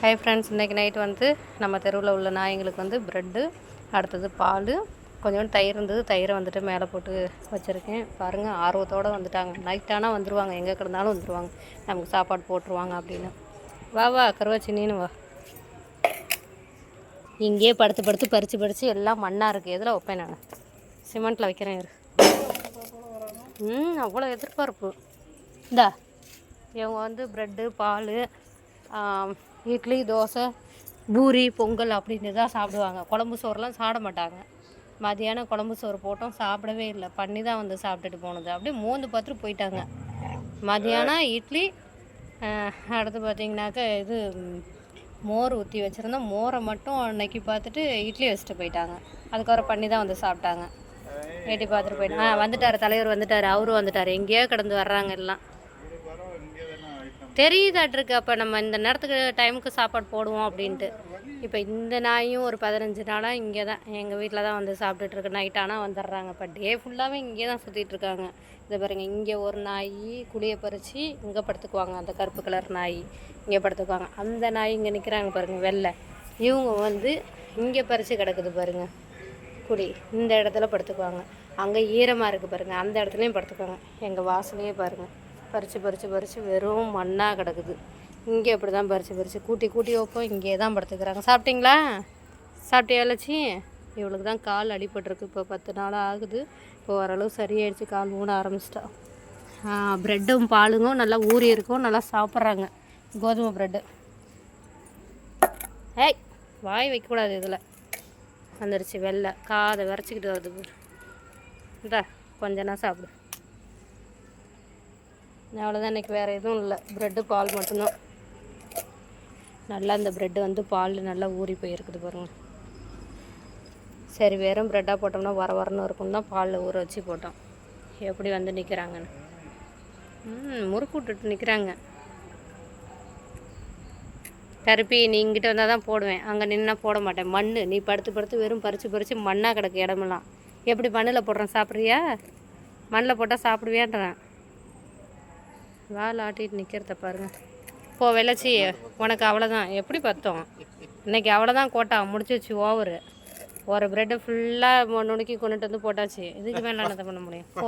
Hi friends, இன்றைக்கி night வந்து நம்ம தெருவில் உள்ள நாய்ங்களுக்கு வந்து ப்ரெட்டு, அடுத்தது பால், கொஞ்சோண்டு தயிர் இருந்தது. தயிரை வந்துட்டு மேலே போட்டு வச்சுருக்கேன். பாருங்கள், ஆர்வத்தோடு வந்துட்டாங்க. நைட் ஆனால் வந்துடுவாங்க, எங்கே கிடந்தாலும் வந்துடுவாங்க, நமக்கு சாப்பாடு போட்டுருவாங்க அப்படின்னு. வா வா கருவாச்சி, நீனு வா. இங்கேயே படுத்து படுத்து பறித்து எல்லாம் மண்ணாக இருக்குது. எதில் வைப்பேன் நான்? சிமெண்ட்டில் வைக்கிறேன். அவ்வளோ எதிர்பார்ப்பு. இந்தா இவங்க வந்து ப்ரெட்டு, பால், இட்லி, தோசை, பூரி, பொங்கல் அப்படின்னு தான் சாப்பிடுவாங்க. குழம்பு சோறுலாம் சாப்பிட மாட்டாங்க. மதியானம் குழம்பு சோறு போட்டோம், சாப்பிடவே இல்லை. பண்ணி தான் வந்து சாப்பிட்டுட்டு போனது. அப்படியே மோந்து பார்த்துட்டு போயிட்டாங்க. மதியானம் இட்லி, அடுத்து பார்த்திங்கனாக்கா இது மோர் ஊற்றி வச்சுருந்தோம். மோரை மட்டும் அன்னைக்கு பார்த்துட்டு இட்லி வச்சுட்டு போயிட்டாங்க. அதுக்கப்புறம் பண்ணி தான் வந்து சாப்பிட்டாங்க. எட்டி பார்த்துட்டு போயிட்டாங்க. வந்துட்டார் தலைவர், வந்துட்டார். அவரும் வந்துட்டார். எங்கேயோ கிடந்து வர்றாங்க எல்லாம். தெரியுதாட்டிருக்கு. அப்போ நம்ம இந்த நேரத்துக்கு டைமுக்கு சாப்பாடு போடுவோம் அப்படின்ட்டு. இப்போ இந்த நாயும் ஒரு 15 நாளாக இங்கே தான் எங்கள் வீட்டில் தான் வந்து சாப்பிட்டுட்ருக்கு. நைட் ஆனால் வந்துடுறாங்க. இப்போ டே ஃபுல்லாகவே இங்கே தான் சுற்றிட்டுருக்காங்க. இதை பாருங்கள், இங்கே ஒரு நாய் குழியை பறித்து இங்கே படுத்துக்குவாங்க. அந்த கருப்பு கலர் நாய் இங்கே படுத்துக்குவாங்க. அந்த நாய் இங்கே நிற்கிறாங்க பாருங்கள், வெள்ளை. இவங்க வந்து இங்கே பறித்து கிடக்குது பாருங்கள் குழி. இந்த இடத்துல படுத்துக்குவாங்க. அங்கே ஈரமாக இருக்குது பாருங்கள், அந்த இடத்துலையும் படுத்துக்குவாங்க. எங்கள் வாசலையே பாருங்கள், பறித்து வெறும் மண்ணாக கிடக்குது. இங்கே அப்படி தான் பறித்து கூட்டி வைப்போம். இங்கே தான் படுத்துக்கிறாங்க. சாப்பிட்டீங்களா? சாப்பிட்டியா லட்சி? இவளுக்கு தான் கால் அடிபட்டிருக்கு. இப்போ 10 நாளாக ஆகுது. இப்போ ஓரளவு சரியாயிடுச்சு. கால் ஊன ஆரம்பிச்சிட்டா. ப்ரெட்டும் பாலுங்கும் நல்லா ஊறி இருக்கும். நல்லா சாப்பிட்றாங்க. கோதுமை ப்ரெட்டு. ஏய், வாய் வைக்கக்கூடாது. இதில் வந்துருச்சு வெள்ளை. காதை விரைச்சிக்கிட்டு வருது. இந்தா கொஞ்ச நேரம் சாப்பிடு. அவ்வளோதான். இன்றைக்கி வேறு எதுவும் இல்லை. ப்ரெட்டு, பால் மட்டும்தான். நல்லா இந்த ப்ரெட்டு வந்து பால் நல்லா ஊறி போயிருக்குது பாருங்கள். சரி, வெறும் ப்ரெட்டாக போட்டோம்னா வரன்னு இருக்கும் தான் பாலில் ஊற வச்சு போட்டோம். எப்படி வந்து நிற்கிறாங்கன்னு. முறுக்கு விட்டுட்டு நிற்கிறாங்க. கருப்பி, நீ இங்கிட்ட வந்தால் தான் போடுவேன். அங்கே நின்னா போட மாட்டேன். மண் நீ படுத்து வெறும் பறித்து மண்ணாக கிடக்கு இடமெல்லாம். எப்படி மண்ணில் போடுறேன்? சாப்பிட்றியா? மண்ணில் போட்டால் சாப்பிடுவியான்றேன். வால் ஆட்டிட்டு நிற்கிறத பாருங்கள். போ வெள்ளச்சி, உனக்கு அவ்வளோதான். எப்படி பத்தோம் இன்றைக்கி? அவ்வளோதான் கோட்டா முடிச்சிச்சு. ஓவரு. ஒரு ப்ரெட்டை ஃபுல்லாக நுணுக்கி கொண்டுட்டு வந்து போட்டாச்சு. இதுக்கு மேலே என்னத்தை பண்ண முடியும்? போ,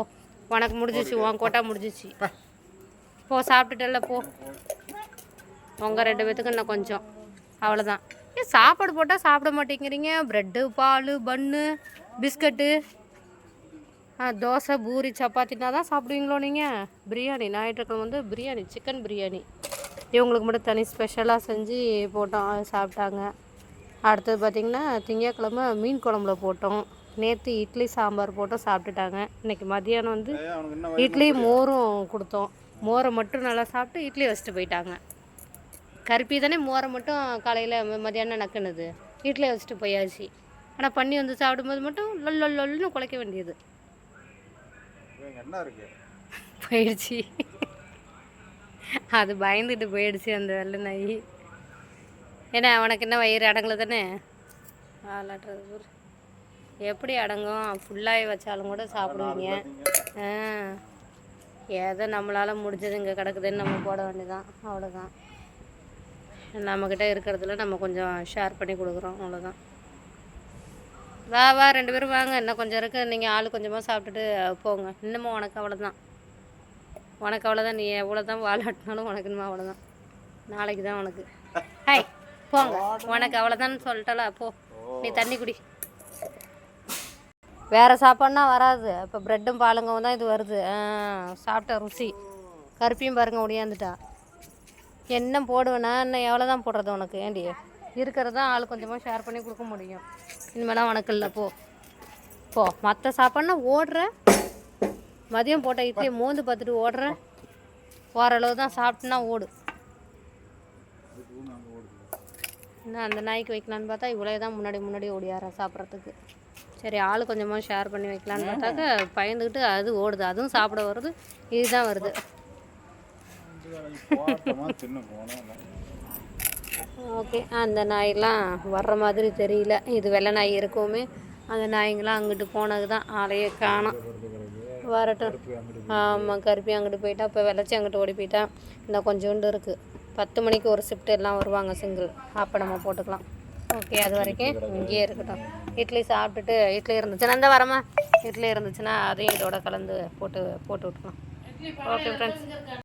உனக்கு முடிஞ்சிச்சு. உன் கோட்டா முடிஞ்சிச்சு. போ, சாப்பிட்டுட்டல போ. உங்கள் 2 பேத்துக்கு இன்னும் கொஞ்சம். அவ்வளோதான். ஏன் சாப்பாடு போட்டால் சாப்பிட மாட்டேங்கிறீங்க? ப்ரெட்டு, பால், பன்னு, பிஸ்கட்டு, தோசை, பூரி, சப்பாத்தினா தான் சாப்பிடுவீங்களோ நீங்கள்? பிரியாணி ஞாயிற்றுக்கிழமை வந்து பிரியாணி, சிக்கன் பிரியாணி இவங்களுக்கு மட்டும் தனி ஸ்பெஷலாக செஞ்சு போட்டோம். அது சாப்பிட்டாங்க. அடுத்தது பார்த்திங்கன்னா திங்கக்கிழமை மீன் குழம்புல போட்டோம். நேற்று இட்லி சாம்பார் போட்டோம், சாப்பிட்டுட்டாங்க. இன்றைக்கி மதியானம் வந்து இட்லி மோரும் கொடுத்தோம். மோரை மட்டும் நல்லா சாப்பிட்டு இட்லி வச்சுட்டு போயிட்டாங்க. கருப்பி தானே மோரை மட்டும் காலையில் மதியானம் நக்குனது. இட்லி வச்சுட்டு போயாச்சு. ஆனால் பண்ணி வந்து சாப்பிடும்போது மட்டும் லொல்லுன்னு குலைக்க வேண்டியது போயிடுச்சு. அது பயந்துட்டு போயிடுச்சு அந்த வெள்ளை நாய். ஏன்னா அவனுக்கு என்ன வயிறு அடங்கலை தானே. ஆளாட்டுறது எப்படி அடங்கும்? ஃபுல்லாகி வச்சாலும் கூட சாப்பிடுவீங்க. ஏதோ நம்மளால் முடிஞ்சது இங்கே கிடக்குதுன்னு நம்ம போட வேண்டியதான். அவ்வளோதான். நம்மக்கிட்ட இருக்கிறதுல நம்ம கொஞ்சம் ஷேர் பண்ணி கொடுக்குறோம். அவ்வளோதான். வா 2 பேரும் வாங்க. இன்னும் கொஞ்சம் இருக்குது. நீங்கள் ஆள் கொஞ்சமாக சாப்பிட்டுட்டு போங்க. இன்னமும் உனக்கு அவ்வளோதான். நீ எவ்வளோ தான் வாழாட்டினாலும் உனக்கு இன்னும் அவ்வளோதான். நாளைக்கு தான் உனக்கு. ஹாய், போங்க. உனக்கு அவ்வளோதான்னு சொல்லிட்டால. போ, நீ தண்ணி குடி. வேறு சாப்பாடுனா வராது. இப்போ ப்ரெட்டும் பாலுங்கவும் தான் இது வருது. சாப்பிட்ட ருசி. கருப்பியும் பாருங்க ஒடியாந்துட்டா. என்ன போடுவேன்னா இன்னும் எவ்வளோ தான் போடுறது உனக்கு? ஏண்டி இருக்கிறது தான் ஆள் கொஞ்சமாக ஷேர் பண்ணி கொடுக்க முடியும். இனிமேலாம் உனக்கு இல்லை. போ. மற்ற சாப்பாடுனா ஓடுற. மதியம் போட்ட இட்லியை மோந்து பார்த்துட்டு ஓடுறேன். ஓரளவு தான் சாப்பிட்டுனா ஓடு. இன்னும் அந்த நாய்க்கு வைக்கலான்னு பார்த்தா இவ்வளோ தான் முன்னாடி ஓடியாரன் சாப்பிட்றதுக்கு. சரி, ஆள் கொஞ்சமாக ஷேர் பண்ணி வைக்கலான்னு பார்த்தாக்க பயந்துக்கிட்டு அது ஓடுது. அதுவும் சாப்பிட வருது. இதுதான் வருது. ஓகே, அந்த நாயெல்லாம் வர்ற மாதிரி தெரியல. இது வெள்ளை நாய் இருக்கவுமே அந்த நாய்ங்களாம் அங்கிட்டு போனது தான். ஆளையே காணோம். வரட்டும். ஆமாம், கருப்பி அங்கிட்டு போயிட்டா. இப்போ வெள்ளச்சி அங்கிட்டு ஓடி போயிட்டா. இன்னும் கொஞ்சோண்டு இருக்குது. 10 மணிக்கு ஒரு ஷிஃப்ட் எல்லாம் வருவாங்க சிங்கிள். அப்போ நம்ம போட்டுக்கலாம். ஓகே, அது வரைக்கும் இங்கேயே இருக்கட்டும். இட்லி சாப்பிட்டுட்டு இட்லி இருந்துச்சுன்னா இந்த வரமா இட்லி இருந்துச்சுன்னா அதையும் இதோட கலந்து போட்டு விட்டுக்கலாம். Okay friends.